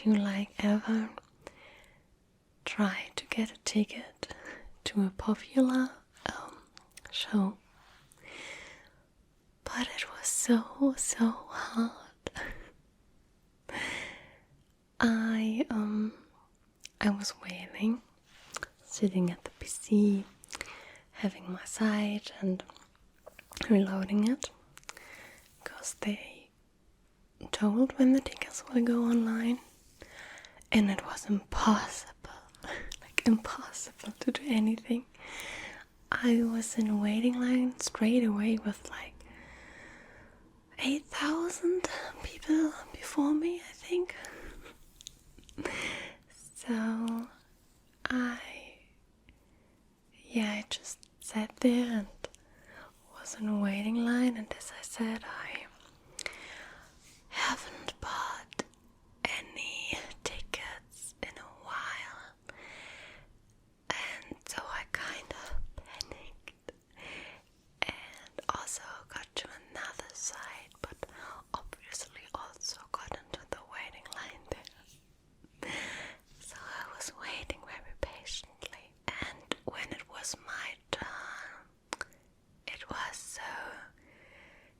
you ever try to get a ticket to a popular show, but it was so hard. I was waiting, sitting at the PC, having my site and reloading it, because they told when the tickets will go online, and it was impossible to do anything. I was in a waiting line straight away with 8,000 people before me, I think. So I just sat there and was in a waiting line, and as I said, I haven't bought any tickets in a while, and so I kind of panicked and also got to another site, but obviously also got into the waiting line there. So I was waiting very patiently, and when it was my turn, it was so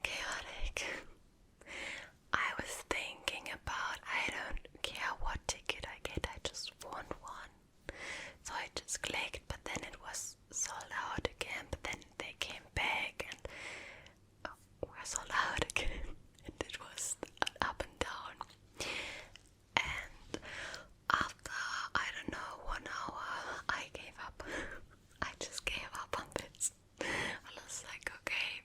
chaotic. I was thinking about, I don't care what ticket I get, I just want one. So I just clicked, but then it was sold out again, but then they came back and were sold out again, and it was up and down. And after, I don't know, 1 hour, I gave up. I just gave up on this. I was like, okay,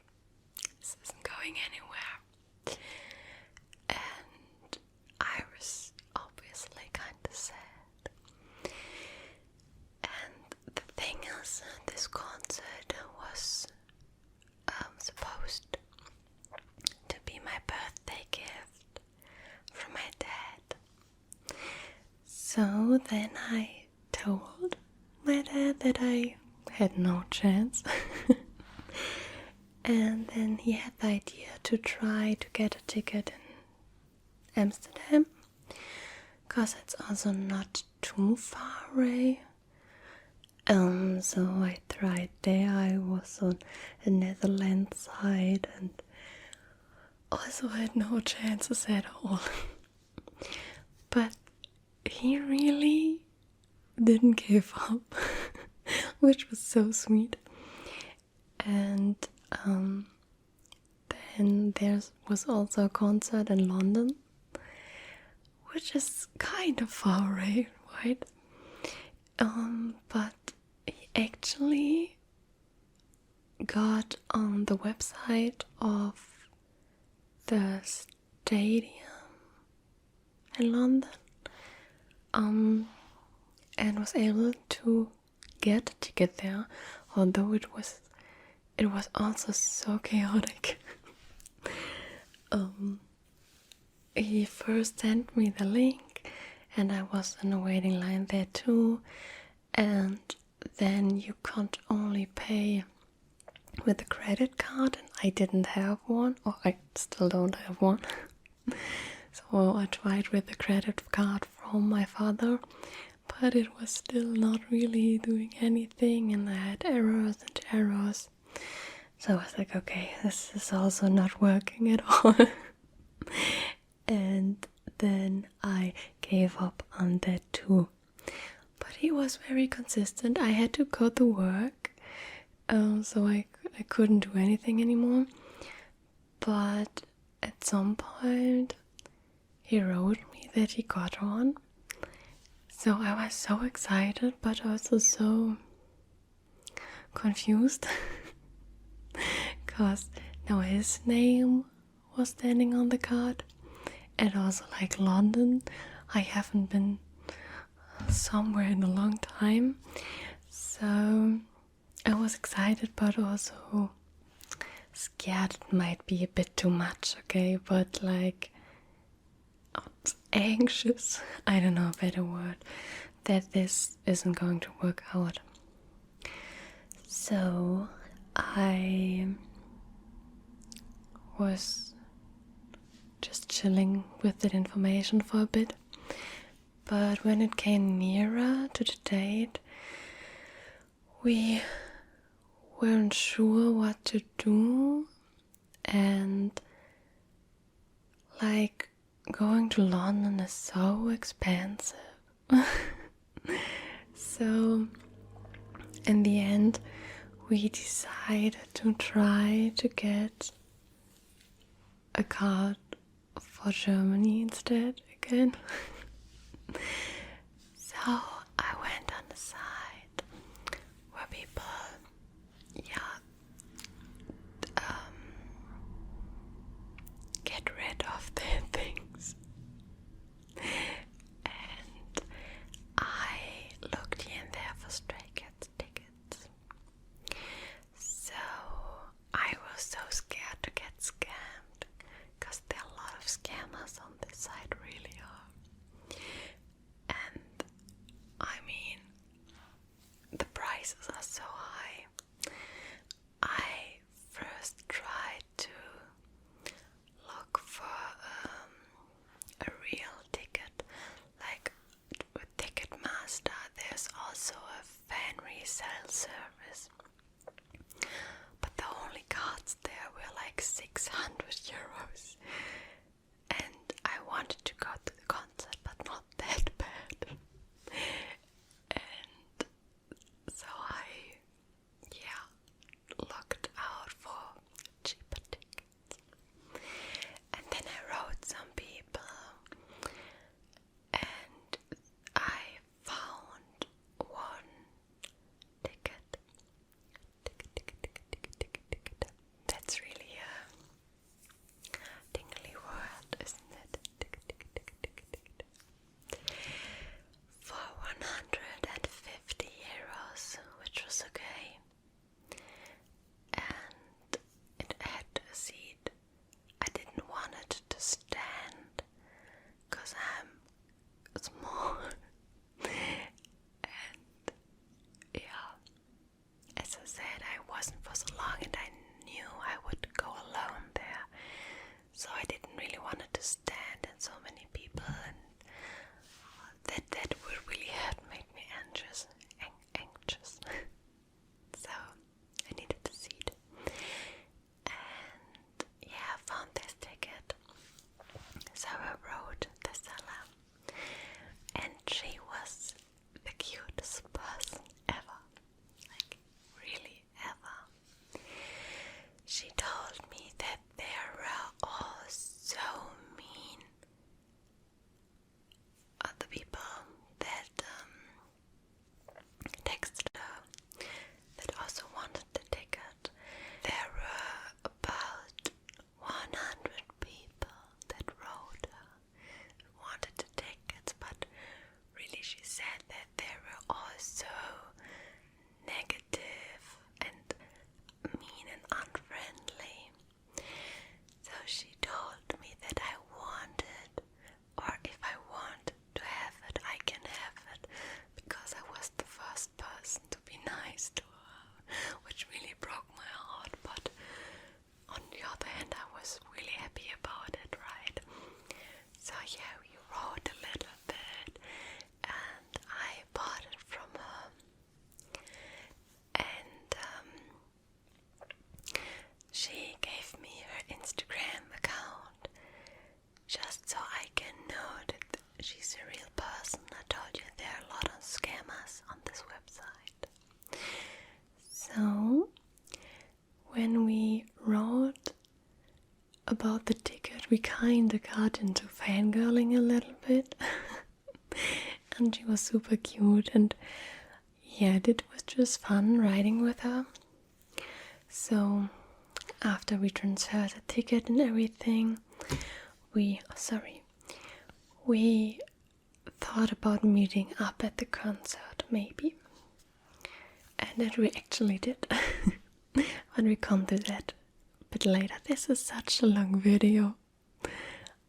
this isn't going anywhere. And I was obviously kind of sad. And the thing is, this concert was supposed to be my birthday gift from my dad. So then I told my dad that I had no chance. And then he had the idea to try to get a ticket in Amsterdam, because it's also not too far away. So I tried there. I was on the Netherlands side and also had no chances at all. But he really didn't give up, which was so sweet. And then there was also a concert in London, which is kind of far away, right? But he actually got on the website of the stadium in London, and was able to get a ticket there, although it was also so chaotic. He first sent me the link, and I was in a waiting line there too, and then you can't only pay with a credit card, and I didn't have one, or I still don't have one. So I tried with the credit card from my father, but it was still not really doing anything, and I had errors and errors. So I was like, okay, this is also not working at all. And then I gave up on that too. But he was very consistent. I had to go to work, so I couldn't do anything anymore. But at some point, he wrote me that he got one. So I was so excited, but also so confused. Because now his name was standing on the card, and also London. I haven't been somewhere in a long time, so I was excited but also scared it might be a bit too much, okay, but anxious, I don't know a better word, that this isn't going to work out. So I was just chilling with that information for a bit, but when it came nearer to the date, we weren't sure what to do, and like going to London is so expensive. So in the end we decided to try to get a card for Germany instead again. So I went on the site where people get rid of their things, and I looked here and there for StrayKids tickets. So I was so scared to get scammed, because there are a lot of scammers on this site, really are. And I mean, the prices are so high. I first tried to look for a real ticket, like with Ticketmaster. There's also a fan resale service, but the only cards there were like 600 euros, and I wanted to go to the concert, but not that bad. And so I looked out for cheaper tickets, and then I wrote some people, and I found one ticket. That's really a tingly word, isn't it? For 150 euros, which was okay. And it had a seat. I didn't want it to stand, because I'm small. And as I said, I wasn't for so long, and I knew I would go alone there. So I didn't really want it to stand and so many people, and that would really have made me anxious. So I needed a seat, and I found this ticket. So I wrote the seller, and she was the cutest person ever, like really ever. She told me that there were all so mean other people that texted her that also wanted the ticket. There were about 100 people that wrote her who wanted the tickets, but really she said that they were all so negative and mean and unfriendly. So she told me that I wanted, or if I want to have it, I can have it, because I was the first person to be nice to her, which really broke my heart. But on the other hand, I was really happy about it, right? So we wrote a little bit, and I bought it from her, and she gave me her Instagram account, just so I can know that she's a real person. I told you there are a lot of scammers on this website. So when we wrote about the ticket, we kinda got into fangirling a little bit. And she was super cute, and it was just fun riding with her. So after we transferred the ticket and everything, we thought about meeting up at the concert, maybe. And that we actually did. But we come to that a bit later. This is such a long video.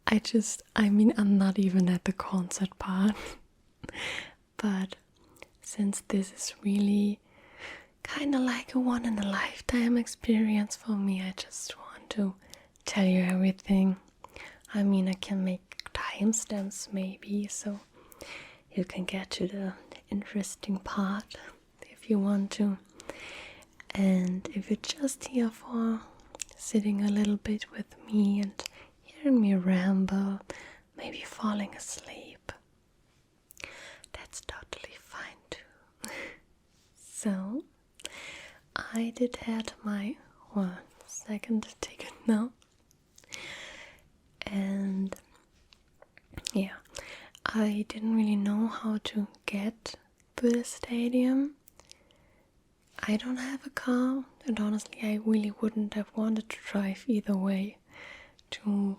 I'm not even at the concert part. But since this is really kind of like a one-in-a-lifetime experience for me, I just want to tell you everything. I can make timestamps maybe, so you can get to the interesting part if you want to. And if you're just here for sitting a little bit with me and hearing me ramble, maybe falling asleep, that's totally fine too. So, I did had my second ticket now. And yeah, I didn't really know how to get to the stadium. I don't have a car, and honestly I really wouldn't have wanted to drive either way to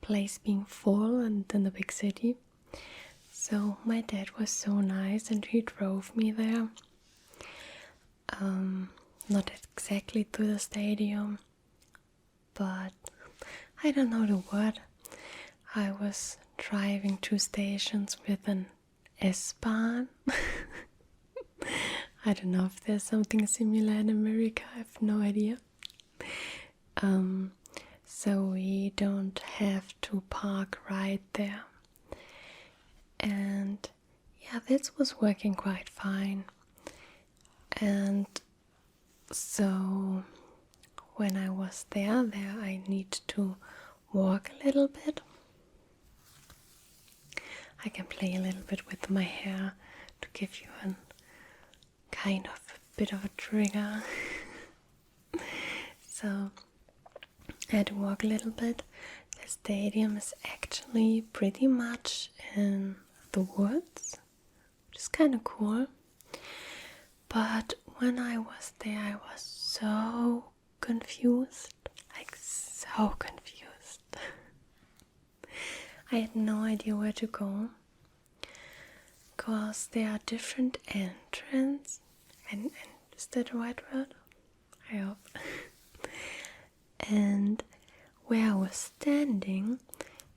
place being full and in the big city. So my dad was so nice and he drove me there. Not exactly to the stadium, but I don't know the word. I was driving 2 stations with an S-Bahn. I don't know if there's something similar in America, I have no idea. So we don't have to park right there. And yeah, this was working quite fine. And so when I was there I need to walk a little bit. I can play a little bit with my hair to give you a kind of a bit of a trigger. So I had to walk a little bit. The stadium is actually pretty much in the woods, which is kind of cool. But when I was there, I was so confused, like so confused. I had no idea where to go, because there are different entrances, and is that the right word? I hope. And where I was standing,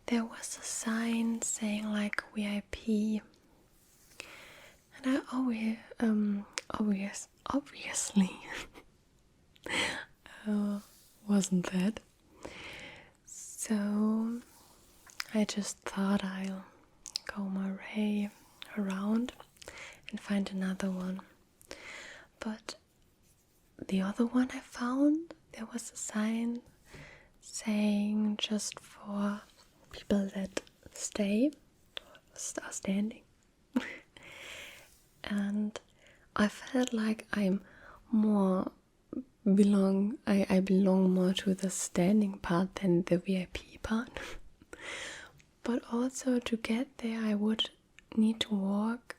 there was a sign saying like VIP, and I obviously wasn't that. So I just thought I'll go my way around and find another one. But the other one I found, there was a sign saying just for people that are standing. And I felt like I belong more to the standing part than the VIP part. But also to get there I would need to walk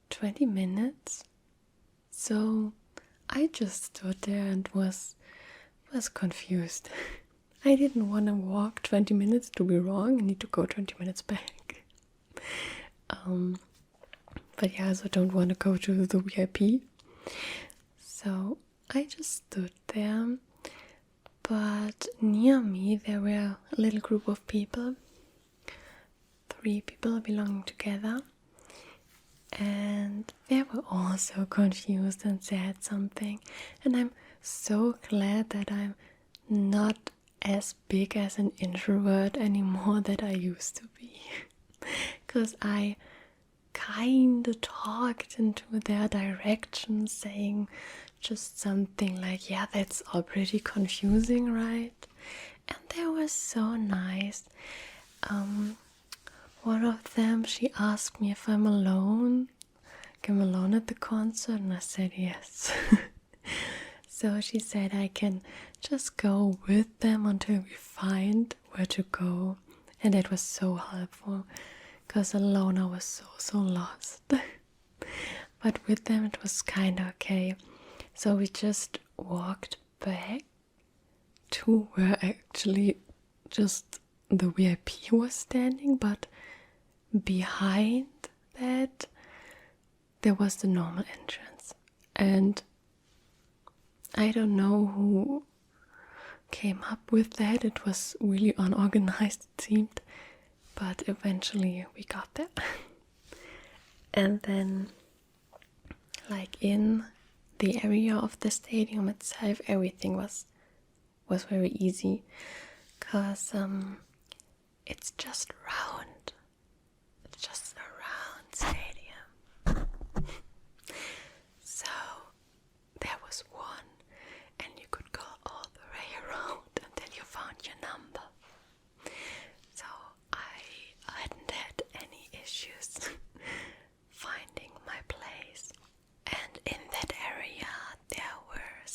20 minutes. So I just stood there and was confused. I didn't want to walk 20 minutes to be wrong. I need to go 20 minutes back. But yeah, I also don't want to go to the VIP. So I just stood there. But near me there were a little group of people. 3 people belonging together. And they were also confused and said something. And I'm so glad that I'm not as big as an introvert anymore that I used to be. Because I kind of talked into their direction, saying just something like, yeah, that's all pretty confusing, right? And they were so nice. One of them, she asked me if I'm alone. I'm alone at the concert, and I said yes. So she said I can just go with them until we find where to go. And that was so helpful, because alone I was so lost. But with them it was kind of okay. So we just walked back to where actually just the VIP was standing, but behind that there was the normal entrance. And I don't know who came up with that. It was really unorganized, it seemed. But eventually we got there. And then, like in the area of the stadium itself, everything was very easy. Because it's just round. It's just a round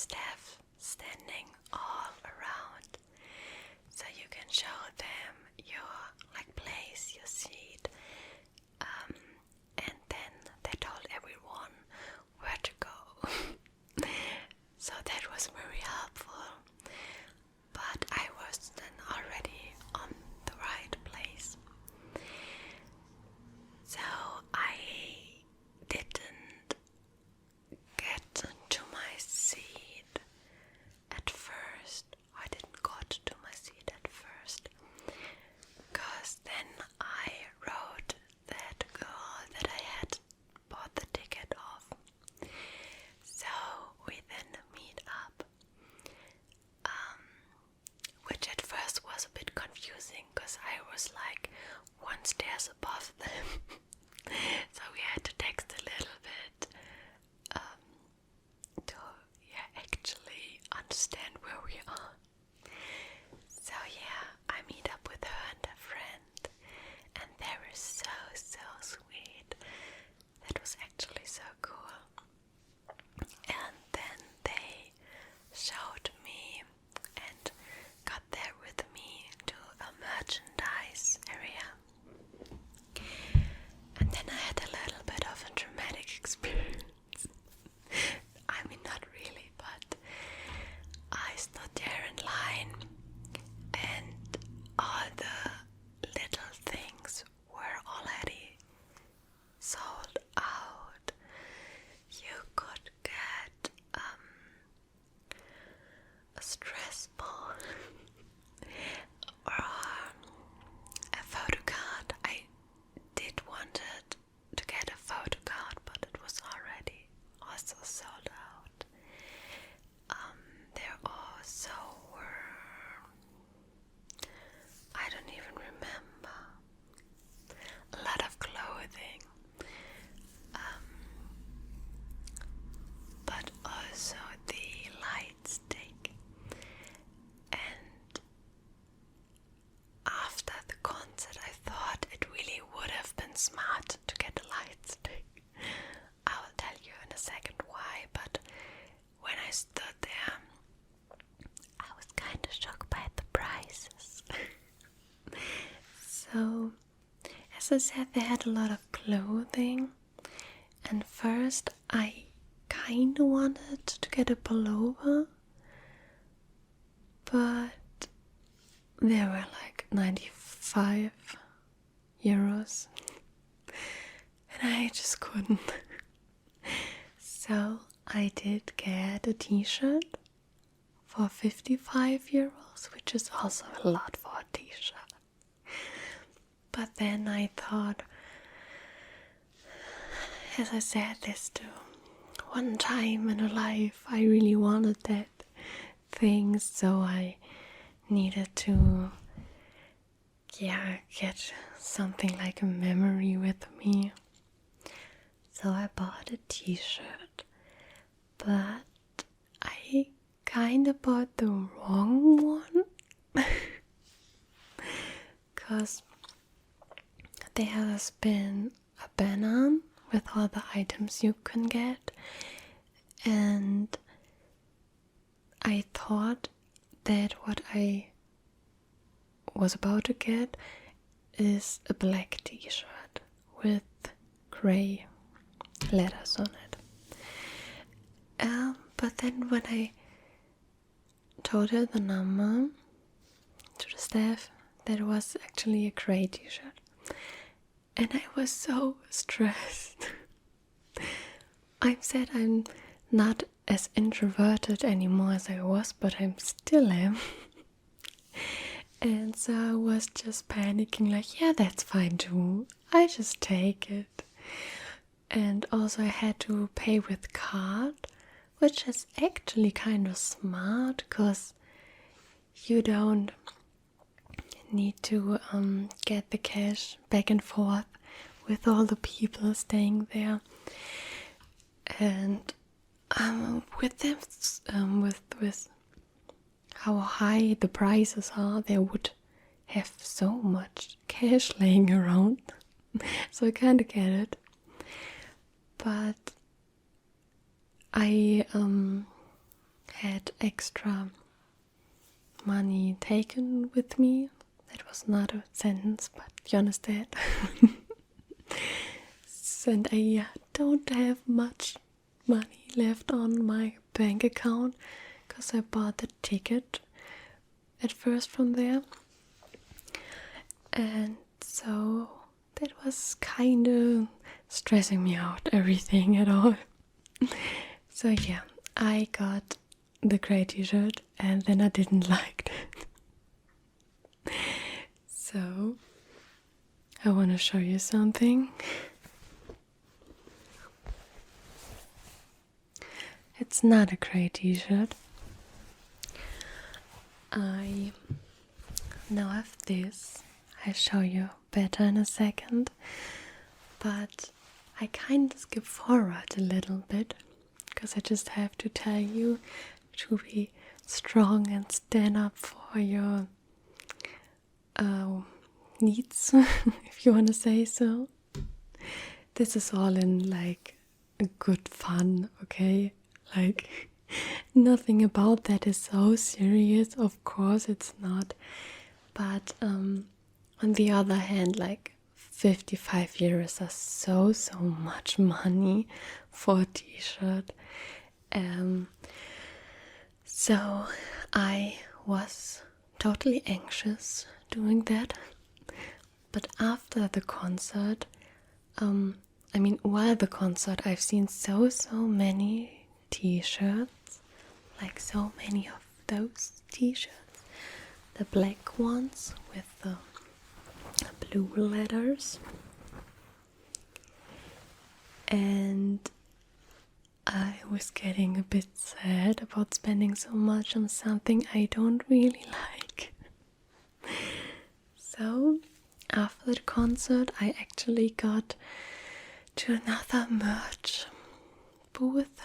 staff standing all around, so you can show them your place, your seat, and then they told everyone where to go. So that was very helpful. But I was then already on the right place. So I didn't get to my seat at first. I didn't got to my seat at first, because then I wrote that girl that I had bought the ticket of. So we then meet up, which at first was a bit confusing because I was like one stairs above them. So we had to text a little bit to actually understand where we are. So I meet up with her and a friend, and they were so sweet. That was actually so cool. And then they showed me and got there with me to a merchandise area. And then I had a little bit of a dramatic experience. I mean, not really, but I stood there in line and all the little things were already sold out. You could get a stress ball or a photo card. I did wanted to get a photo card, but it was already also sold out. There also were, I don't even remember, a lot of clothing, but also the light stick. And after the concert, I thought it really would have been smart to get a light stick. I will tell you in a second why, but when I stood there, I was kind of shocked by the prices. So, as I said, they had a lot of clothing, and first I kind of wanted to get a pullover, but they were like 95 euros, and I just couldn't. So I did get a t-shirt for 55 euros, which is also a lot for a t-shirt. But then I thought, as I said this to one time in a life, I really wanted that thing, so I needed to get something like a memory with me. So I bought a t-shirt, but I kind of bought the wrong one, because there has been a banner with all the items you can get, and I thought that what I was about to get is a black t-shirt with gray letters on it. But then when I told her the number to the staff, that was actually a gray t-shirt. And I was so stressed. I said I'm not as introverted anymore as I was, but I still am. And so I was just panicking, like, yeah, that's fine too. I just take it. And also I had to pay with card, which is actually kind of smart, because you don't need to get the cash back and forth with all the people staying there. And with them, with how high the prices are, they would have so much cash laying around. So I kind of get it. But I had extra money taken with me. That was not a sentence, but you understand. And I don't have much money left on my bank account because I bought the ticket at first from there. And so that was kind of stressing me out, everything at all. So yeah, I got the grey t-shirt and then I didn't like it. So I want to show you something. It's not a grey t-shirt. I now have this. I'll show you better in a second. But I kind of skip forward a little bit because I just have to tell you to be strong and stand up for your needs, if you want to say so. This is all in like a good fun, okay? Like nothing about that is so serious, of course it's not. But on the other hand, like 55 euros are so much money for a t-shirt. So I was totally anxious doing that. But after the concert, while the concert, I've seen so many t-shirts, like so many of those t-shirts, the black ones with the blue letters, and I was getting a bit sad about spending so much on something I don't really like. So after the concert I actually got to another merch booth,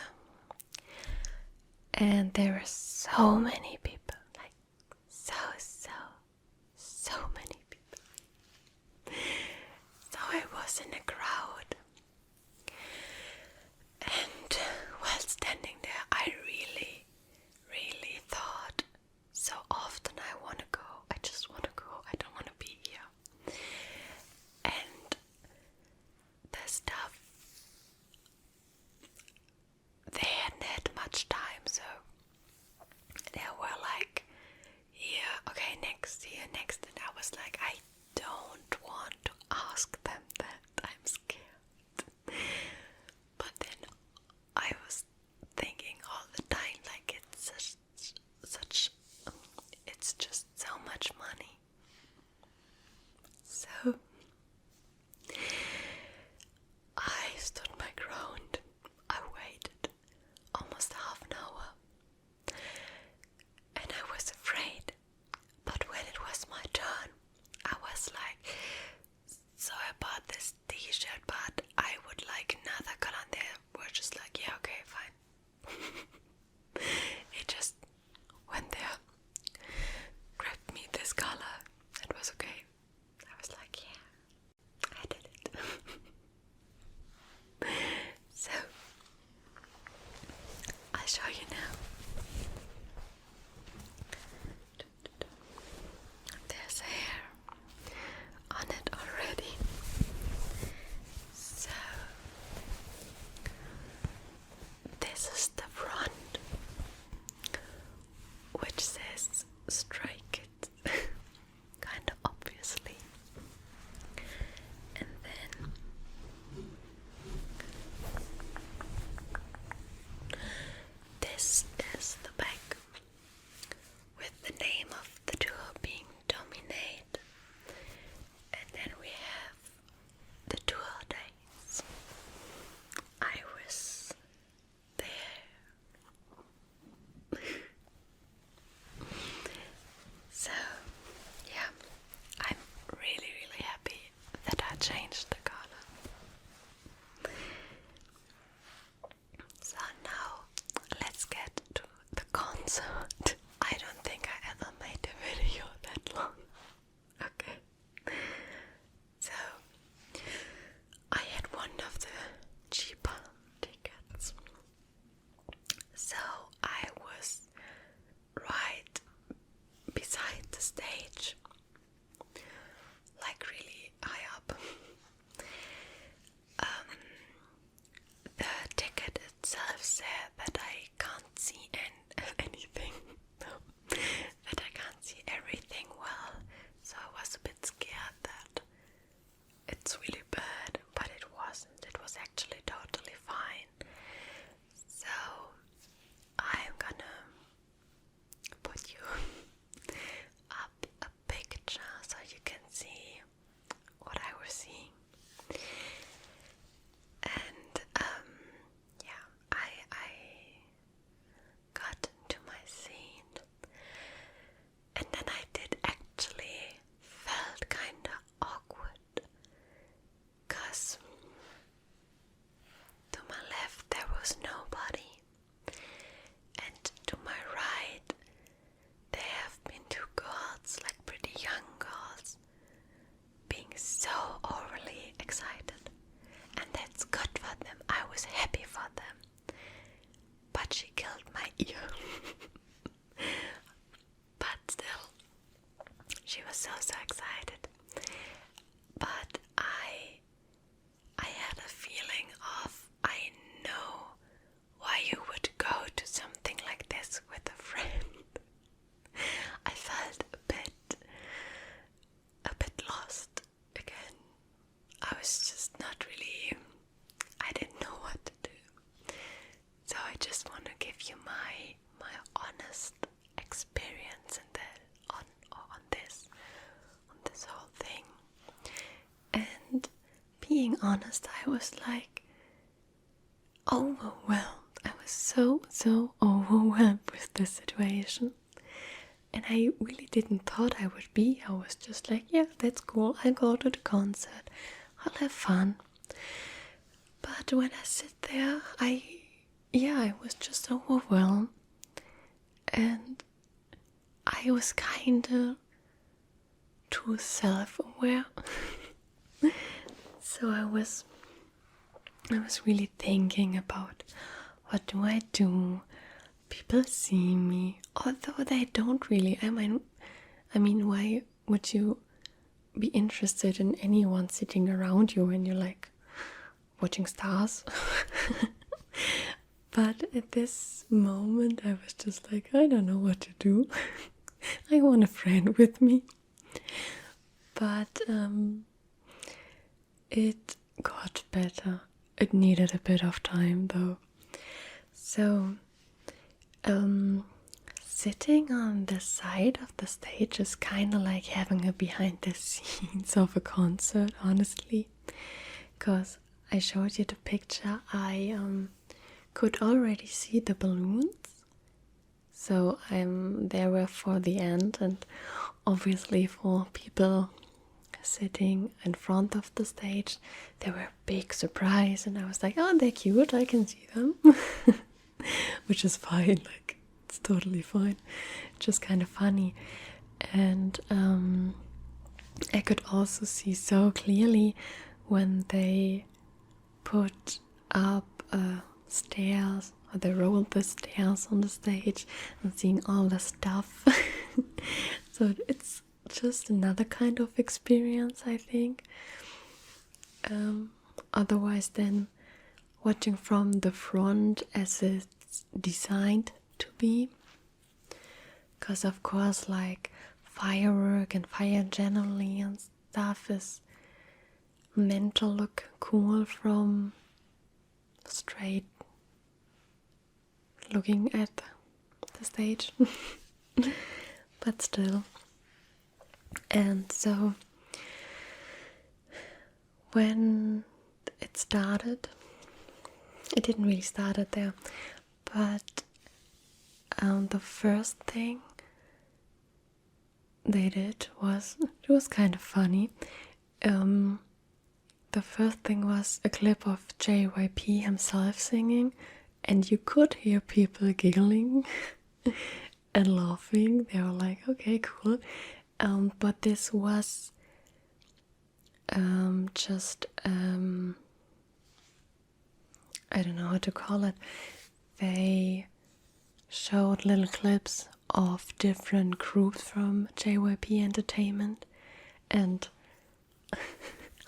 and there were so many people, like so many people. So I was in a crowd, and while standing there I really thought, so often I want to go, I just want to go, I don't want to be here. And the stuff, they hadn't had much time, so they were like, here, okay, next, here, next, and I was like, I don't want to ask them that, I'm scared. But then I was thinking all the time, like it's it's just so much money. So I stood my ground. I waited almost half an hour, and I was afraid. But when it was my turn, I was like, so I bought this t-shirt, but I would like another color, and they were just like, yeah, okay, fine. It just went there, grabbed me this color, it was okay. I was like, yeah, I did it. So I'll show you now. There's hair on it already. So this is the front, which says StrayKids, kind of obviously. And then this is the back, with the name of the tour being Dominate. And then we have the tour dates. I was there. So yeah, I'm really happy that I changed the color. So now let's get to the concert. I don't think I ever made a video that long. Okay. So I had one of the cheaper tickets. So I was being honest, I was like overwhelmed. I was so overwhelmed with this situation. And I really didn't thought I would be. I was just like, yeah, that's cool. I'll go to the concert. I'll have fun. But when I sit there, I was just overwhelmed. And I was kinda too self-aware. So I was really thinking about, what do I do? People see me, although they don't really. I mean, why would you be interested in anyone sitting around you when you're like watching stars? But at this moment, I was just like, I don't know what to do. I want a friend with me. But it got better. It needed a bit of time though. So sitting on the side of the stage is kind of like having a behind the scenes of a concert, honestly. Because I showed you the picture, I could already see the balloons. So they were for the end, and obviously for people sitting in front of the stage, they were a big surprise, and I was like, oh, they're cute, I can see them. Which is fine, like, it's totally fine, just kind of funny. And I could also see so clearly when they put up stairs, or they rolled the stairs on the stage, and seeing all the stuff. So it's just another kind of experience, I think. Otherwise than watching from the front as it's designed to be. Because of course, like, firework and fire generally and stuff is meant to look cool from straight looking at the stage. But still. And so when it started, it didn't really start there, but the first thing they did was, it was kind of funny. The first thing was a clip of JYP himself singing, and you could hear people giggling and laughing. They were like, okay, cool. But this was just I don't know how to call it. They showed little clips of different groups from JYP Entertainment, and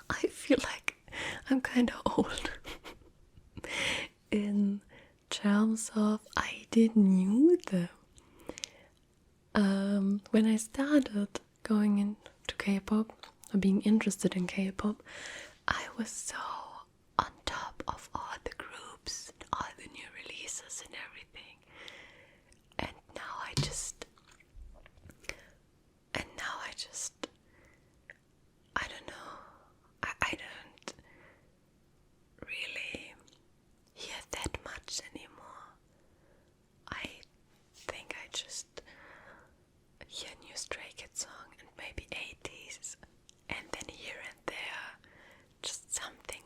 I feel like I'm kind of old in terms of I didn't knew them. When I started going into K-pop, or being interested in K-pop, I was so on top of all the groups, all the new releases and everything. And now I just, I don't know, I don't really hear that much anymore. I think I just hear a new StrayKids song and maybe 80s, and then here and there just something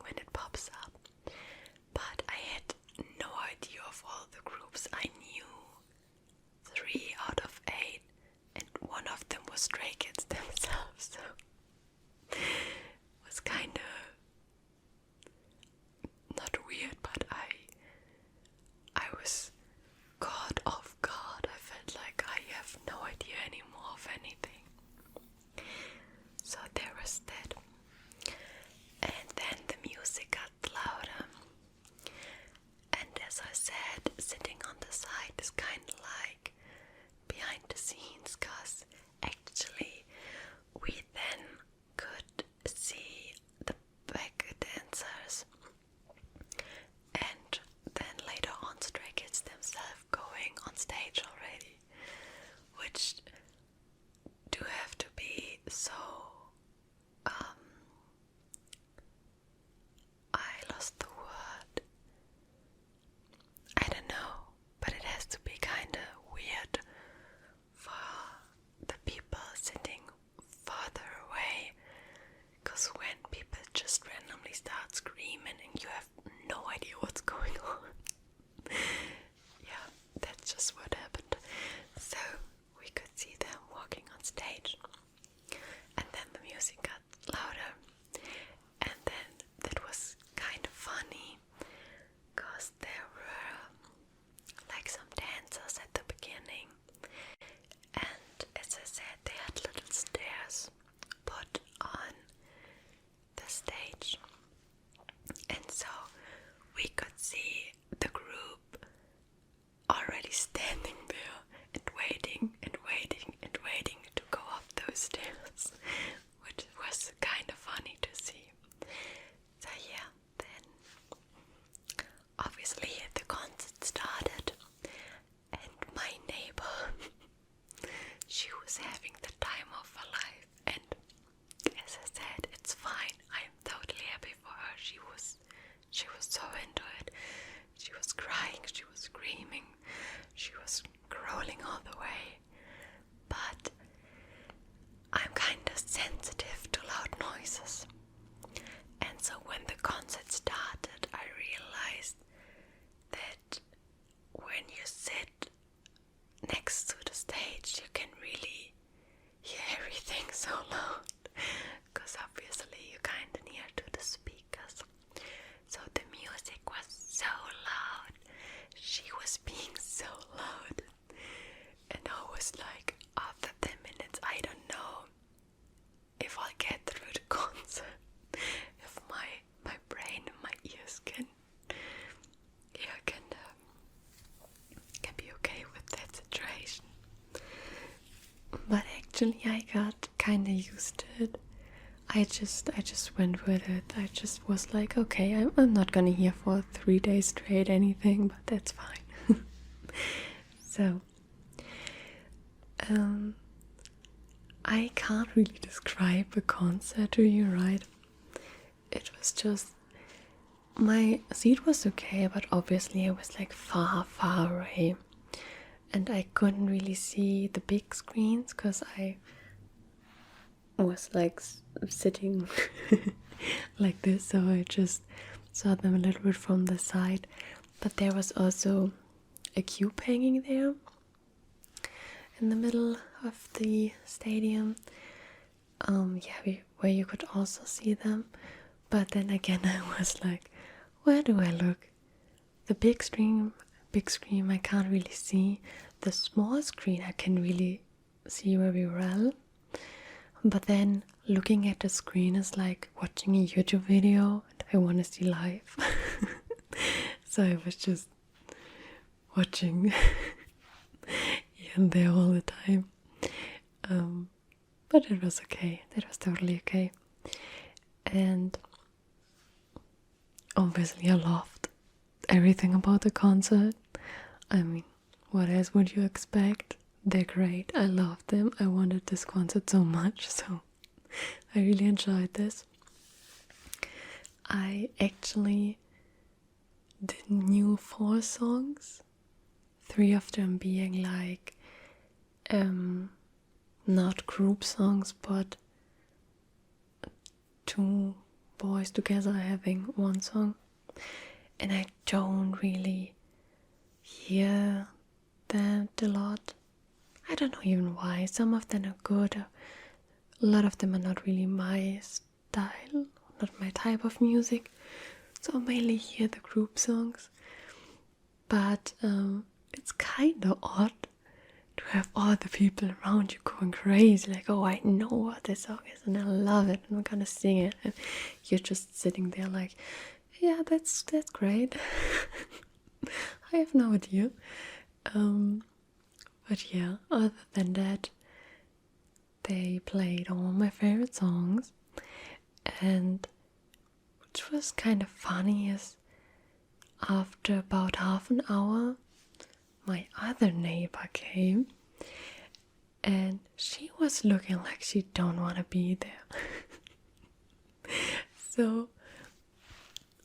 next to the stage, you can really hear everything so loud, because obviously you're kind of near to the speakers. So the music was so loud, she was being so loud, and I was like, after 10 minutes, I don't know if I'll get through the concert, if my brain and my ears can be okay with that situation. But actually I got kind of used to it. I just went with it. I just was like, okay, I'm not gonna hear for 3 days straight anything, but that's fine. So I can't really describe a concert to you, right? It was just, my seat was okay, but obviously it was like far away, and I couldn't really see the big screens because I was like sitting like this, so I just saw them a little bit from the side. But there was also a cube hanging there in the middle of the stadium, where you could also see them. But then again, I was like, where do I look? The big screen I can't really see. The small screen I can really see very well. But then looking at the screen is like watching a YouTube video and I want to see live. So I was just watching here and there all the time. But it was okay. That was totally okay. And obviously I loved everything about the concert. I mean, what else would you expect? They're great. I loved them. I wanted this concert so much, so I really enjoyed this. I actually knew 4 songs, 3 of them being like not group songs, but 2 boys together having 1 song, and I don't really hear that a lot. I don't know even why. Some of them are good, a lot of them are not really my style, not my type of music, so I mainly hear the group songs. But it's kind of odd to have all the people around you going crazy, like, oh, I know what this song is and I love it and I'm gonna sing it, and you're just sitting there like, yeah, that's great. I have no idea. But yeah, other than that, they played all my favorite songs, and which was kind of funny is after about half an hour my other neighbor came, and she was looking like she don't want to be there. So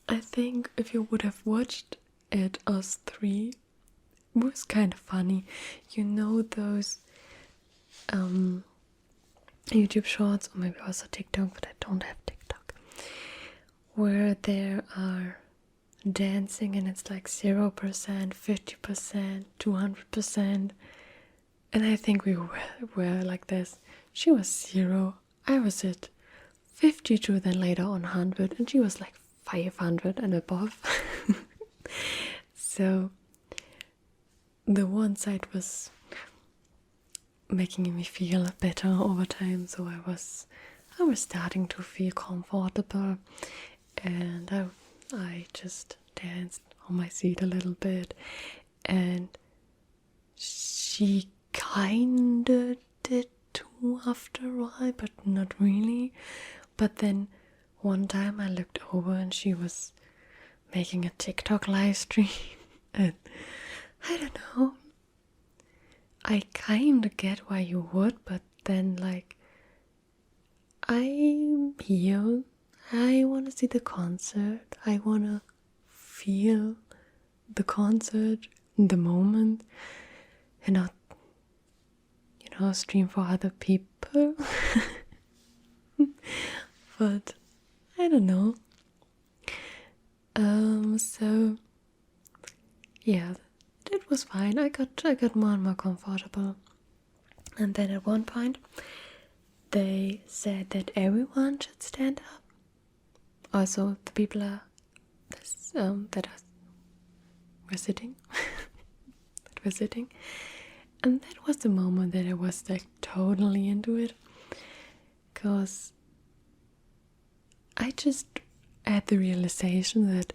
I think if you would have watched it, us 3, it was kind of funny. You know those YouTube shorts, or maybe also TikTok, but I don't have TikTok, where there are dancing and it's like 0%, 50%, 200%, and I think we were like this. She was 0, I was at 52, then later on 100, and she was like 500 and above. So the one side was making me feel better over time, so I was starting to feel comfortable, and I just danced on my seat a little bit, and she kinda did too after a while, but not really. But then one time I looked over and she was making a TikTok live stream, and I don't know, I kinda get why you would, but then like, I'm here, I wanna see the concert, I wanna feel the concert in the moment, and not, stream for other people. But I don't know. So yeah, it was fine. I got more and more comfortable. And then at one point, they said that everyone should stand up. Also, the people that were sitting, that were sitting, and that was the moment that I was like totally into it, because I just had the realization that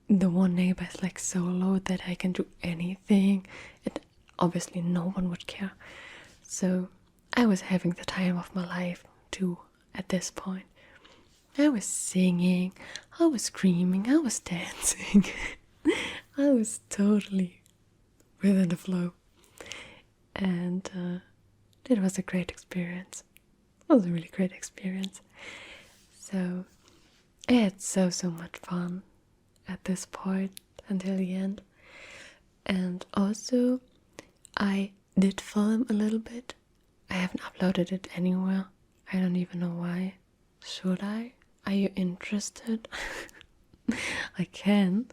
the one neighbor is like so low that I can do anything, and obviously no one would care. So I was having the time of my life too at this point. I was singing, I was screaming, I was dancing. I was totally within the flow. And it was a great experience. It was a really great experience. So I had so much fun at this point until the end. And also I did film a little bit. I haven't uploaded it anywhere. I don't even know why. Should I? Are you interested? I can.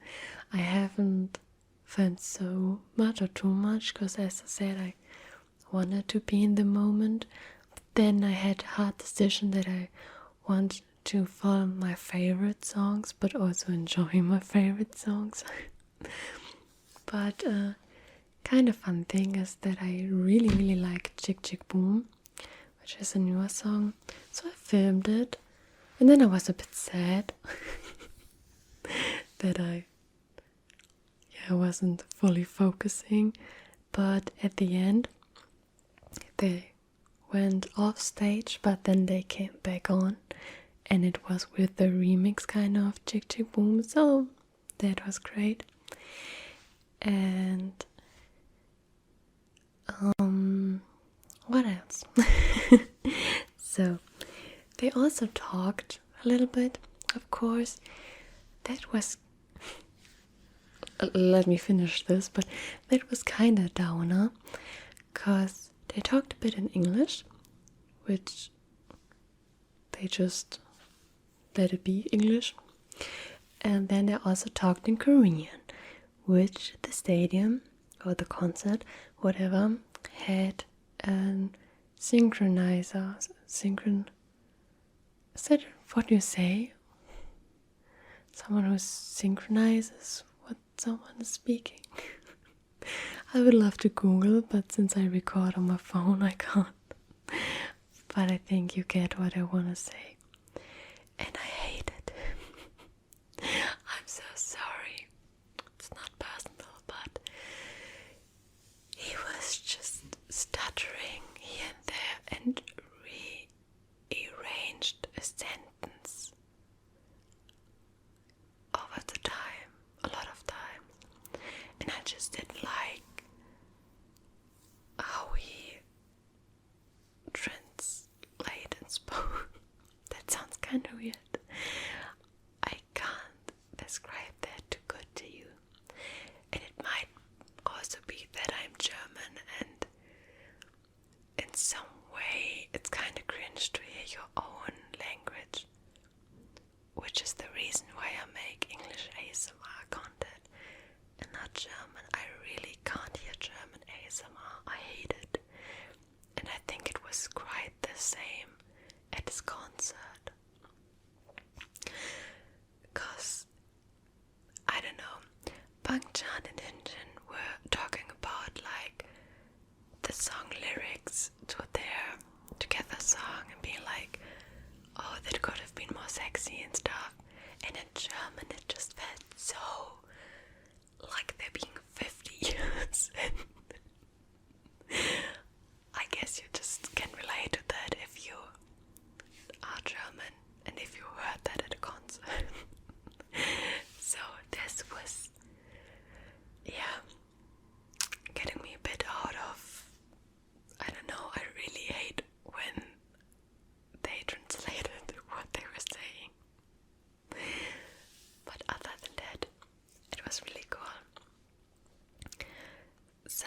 I haven't filmed so much or too much because, as I said, I wanted to be in the moment. Then I had a hard decision that I want to film my favorite songs but also enjoy my favorite songs. But kind of fun thing is that I really like Chick Chick Boom, which is a newer song. So I filmed it, and then I was a bit sad that I wasn't fully focusing. But at the end, they went off stage, but then they came back on, and it was with the remix kind of Chick Chick Boom. So that was great. And what else? So they also talked a little bit, of course. That was let me finish this, but that was kind of downer, because they talked a bit in English, which they just let it be English, and then they also talked in Korean, which the stadium or the concert, whatever, had a synchronizer. Is that what you say? Someone who synchronizes what someone is speaking. I would love to Google, but since I record on my phone, I can't. But I think you get what I want to say. And I hate it. I'm so sorry. It's not personal, but he was just stuttering here and there and rearranged a sentence over the time, a lot of time. And I just didn't like how he translated and spoke. That sounds kind of weird. I can't describe that too good to you. And it might also be that I'm German, and in some way it's kind of cringe to hear your own language, which is the reason why I make English ASMR content and not German. I really can't hear German ASMR. I hate it. And I think it was quite the same at this concert. Because, I don't know, Bang Chan and Hinjin were talking about like the song lyrics to their Together song and being like, oh, that could have been more sexy and stuff. And in German it just felt so like they're being 50 years. I guess you just can relate to that if you are German and if you heard that at a concert. So this was, getting me a bit out of, I don't know, I really hate when they translated what they were saying. But other than that, it was really cool. So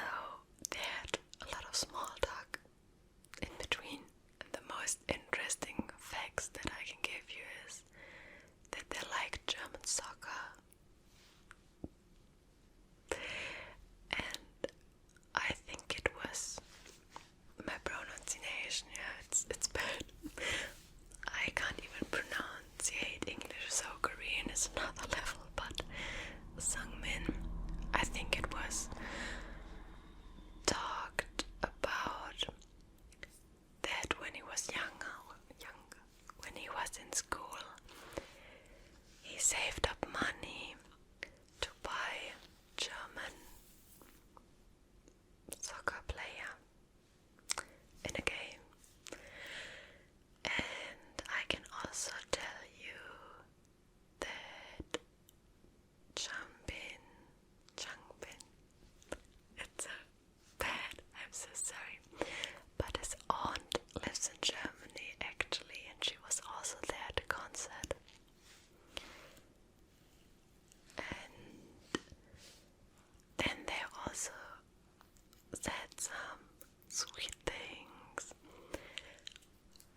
sweet things.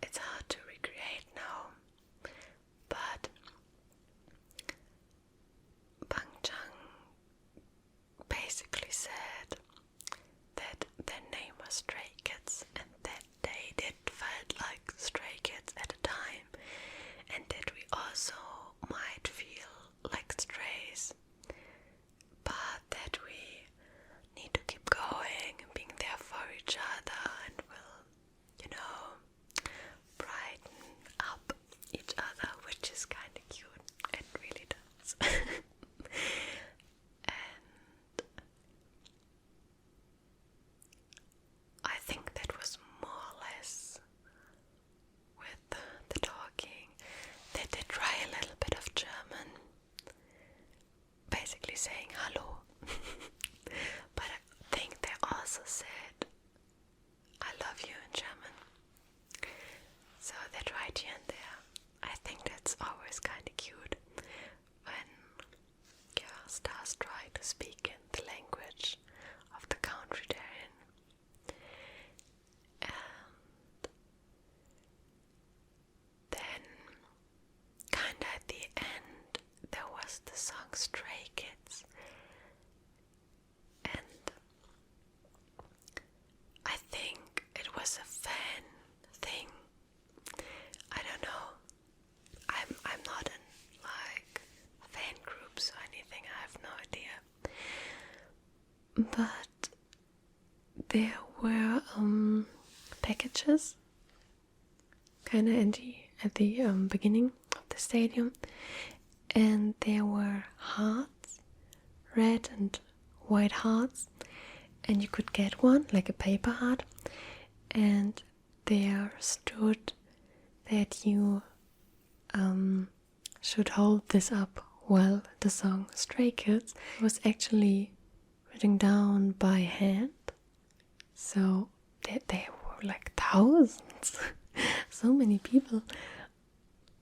It's hard to recreate now, but Bangchang basically said that their name was StrayKids and that they did felt like stray kids at a time, and that we also might feel like strays, but that we need to keep going and being there for each other, and will, brighten up each other, which is kind of cute. It really does. And I think that was more or less with the talking. They did try a little bit of German, basically saying hello. But I think they also said I love you in German. So they tried here and there. I think that's always kind of cute when stars try to speak in the language of the country they're in. And then, kinda at the end, there was the song Stray Kids. And I think it was a fan thing. I don't know. I'm not in like fan groups or anything. I have no idea. But there were packages kind of at the beginning of the stadium, and there were hearts, red and white hearts, and you could get one, like a paper heart, and there stood that you should hold this up while the song Stray Kids was actually written down by hand. So there were like thousands. So many people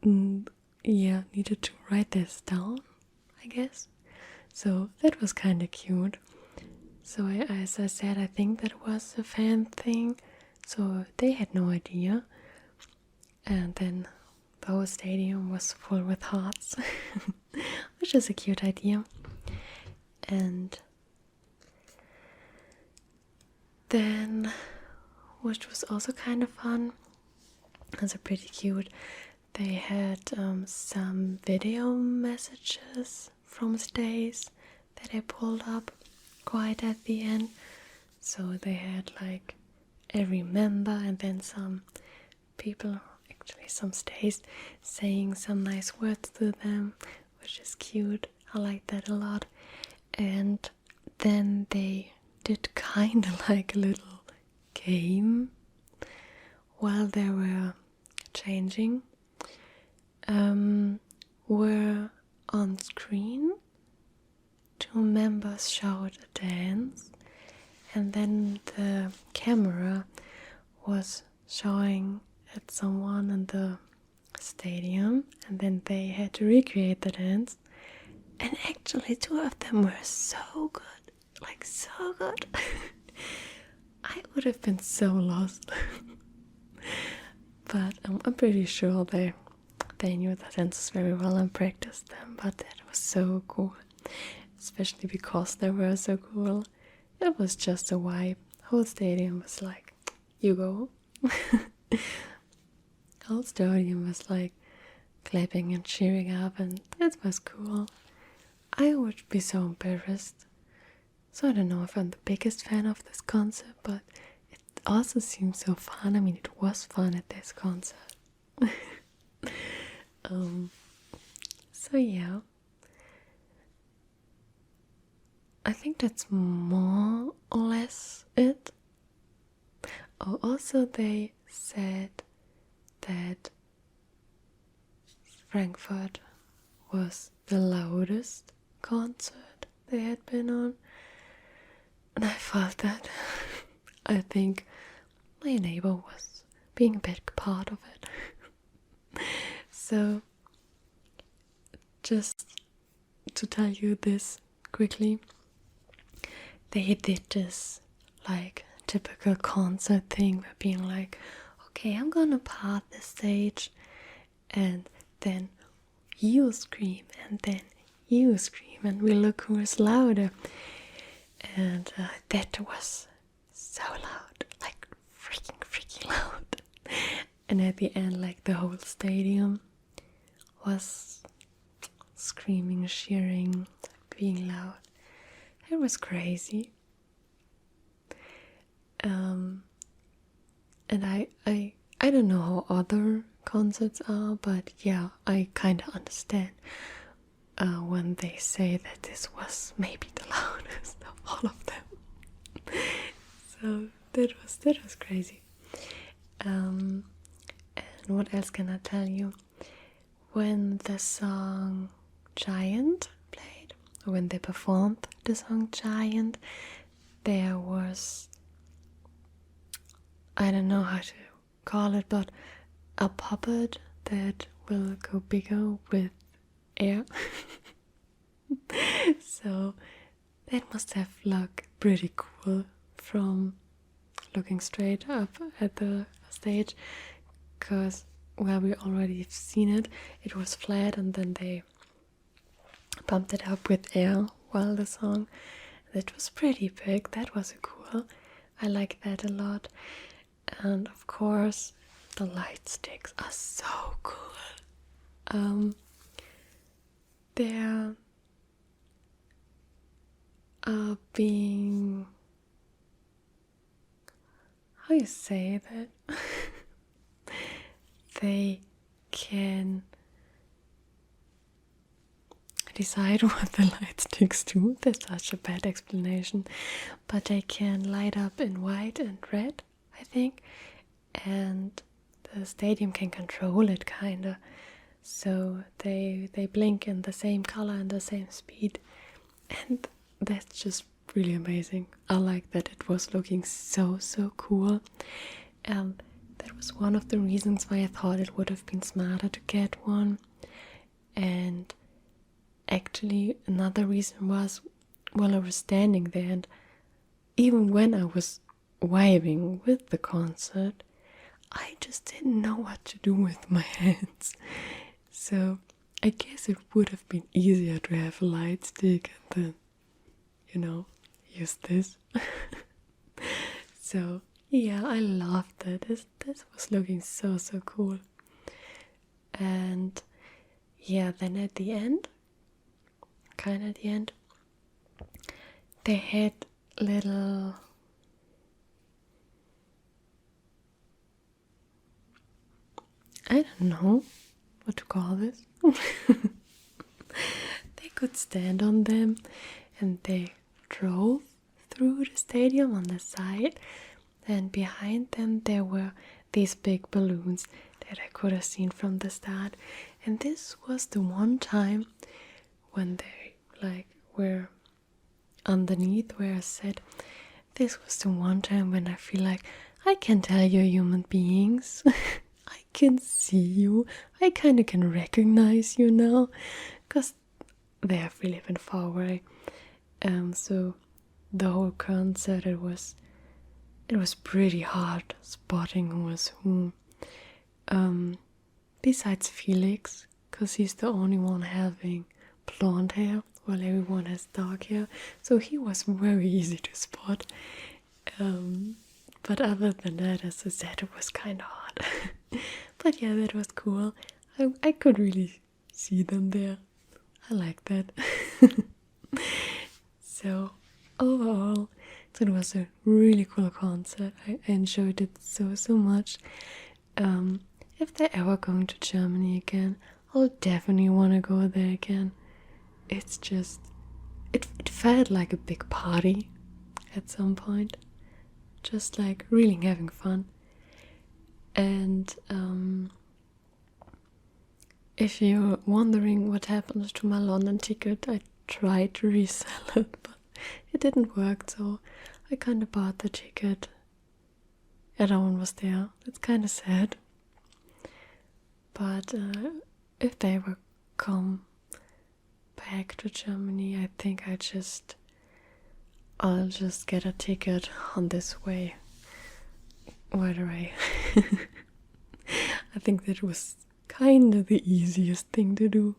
needed to write this down, I guess. So that was kind of cute. So as I said, I think that was a fan thing. So they had no idea. And then the whole stadium was full with hearts, which is a cute idea. And then, which was also kind of fun, also pretty cute, they had some video messages from stays that I pulled up quite at the end. So they had like every member and then some people, actually some stays, saying some nice words to them, which is cute. I like that a lot. And then they did kind of like a little game while they were changing. Were on screen, two members showed a dance, and then the camera was showing at someone in the stadium, and then they had to recreate the dance. And actually, two of them were so good, like so good. I would have been so lost, but I'm pretty sure they knew the dances very well and practiced them. But that was so cool, especially because they were so cool. It was just a vibe. The whole stadium was like, you go. The whole stadium was like clapping and cheering up, and that was cool. I would be so embarrassed. So I don't know if I'm the biggest fan of this concert, but it also seems so fun. I mean, it was fun at this concert. So yeah, I think that's more or less it. Oh, also they said that Frankfurt was the loudest concert they had been on, and I felt that. I think my neighbor was being a big part of it. So, just to tell you this quickly, they did this like typical concert thing where being like, okay, I'm gonna part the stage, and then you scream, and then you scream, and we look who is louder. And that was so loud, like freaking loud. And at the end, like the whole stadium was screaming, cheering, being loud. It was crazy. And I don't know how other concerts are, but yeah, I kind of understand when they say that this was maybe the loudest of all of them. So that was crazy. And what else can I tell you? When the song Giant played, or when they performed the song Giant, there was, I don't know how to call it, but a puppet that will go bigger with air. So that must have looked pretty cool from looking straight up at the stage, because well, we already seen it. It was flat, and then they pumped it up with air while the song. That was pretty big. That was cool. I like that a lot. And of course, the light sticks are so cool. They're being, how you say that? They can decide what the light sticks do. That's such a bad explanation. But they can light up in white and red, I think. And the stadium can control it, kinda. So they blink in the same color and the same speed. And that's just really amazing. I like that it was looking so cool. That was one of the reasons why I thought it would have been smarter to get one. And actually another reason was, while I was standing there, and even when I was vibing with the concert, I just didn't know what to do with my hands. So I guess it would have been easier to have a light stick and then, use this. So yeah, I loved it. This was looking so cool. And yeah, then at the end, they had little, I don't know what to call this. They could stand on them, and they drove through the stadium on the side, and behind them there were these big balloons that I could have seen from the start. And this was the one time when they were underneath where I said, this was the one time when I feel like I can tell you're human beings. I can see you. I kind of can recognize you now, because they have really been far away. So the whole concert, it was pretty hard spotting who was who. Besides Felix, because he's the only one having blonde hair, while everyone has dark hair, so he was very easy to spot. But other than that, as I said, it was kind of hard. But yeah, that was cool. I could really see them there. I like that. So overall, it was a really cool concert. I enjoyed it so much. If they're ever going to Germany again, I'll definitely want to go there again. It's just, it felt like a big party at some point. Just like really having fun. And if you're wondering what happened to my London ticket, I tried to resell it, but it didn't work, so I kind of bought the ticket. And no one was there. It's kind of sad. But if they ever come back to Germany, I think I'll just get a ticket on this way right away. I think that was kind of the easiest thing to do.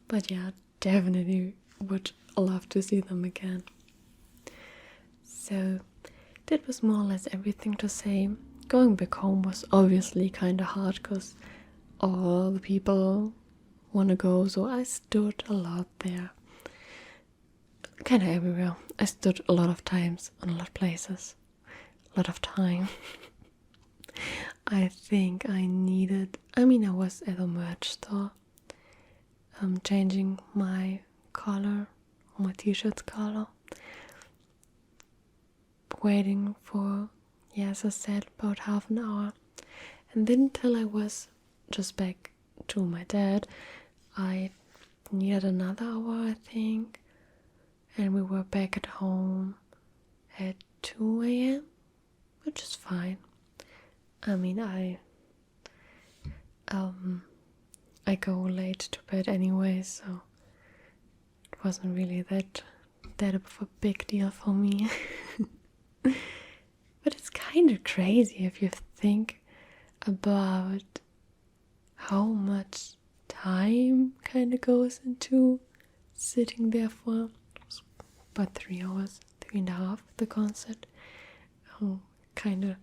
But yeah, definitely would love to see them again. So that was more or less everything to say. Going back home was obviously kind of hard because all the people want to go, so I stood a lot there. Kind of everywhere. I stood a lot of times on a lot of places. A lot of time. I think I was at a merch store changing my color, my t-shirt's color, waiting for, as I said, about half an hour, and then till I was just back to my dad, I needed another hour, I think, and we were back at home at 2 a.m., which is fine. I go late to bed anyway, so it wasn't really that of a big deal for me. But it's kind of crazy if you think about how much time kind of goes into sitting there for about 3 hours, 3.5, the concert. Kind of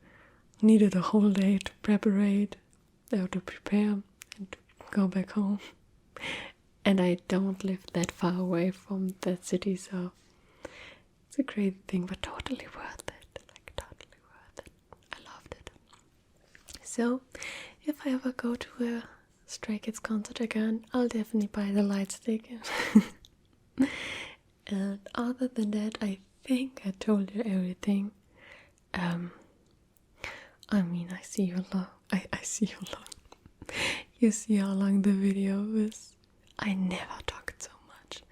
needed a whole day to prepare and go back home. And I don't live that far away from that city, so it's a crazy thing, but totally worth it. Like, totally worth it. I loved it. So, if I ever go to a StrayKids concert again, I'll definitely buy the light stick. And other than that, I think I told you everything. I see you long. I see you long. You see how long the video is. I never talked so much.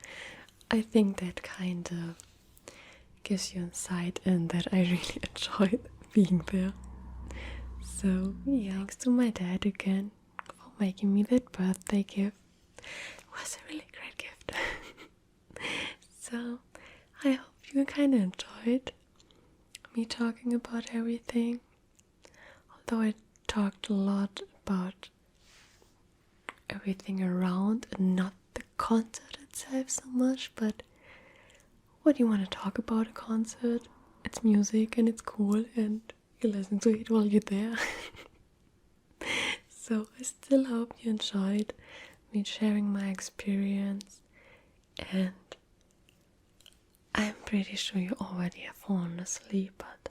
I think that kind of gives you insight in that I really enjoyed being there. So yeah, thanks to my dad again for making me that birthday gift. It was a really great gift. So I hope you kind of enjoyed me talking about everything. Although I talked a lot about everything around and not the concert itself so much, but what do you want to talk about a concert? It's music and it's cool and you listen to it while you're there. So I still hope you enjoyed me sharing my experience, and I'm pretty sure you already have fallen asleep, but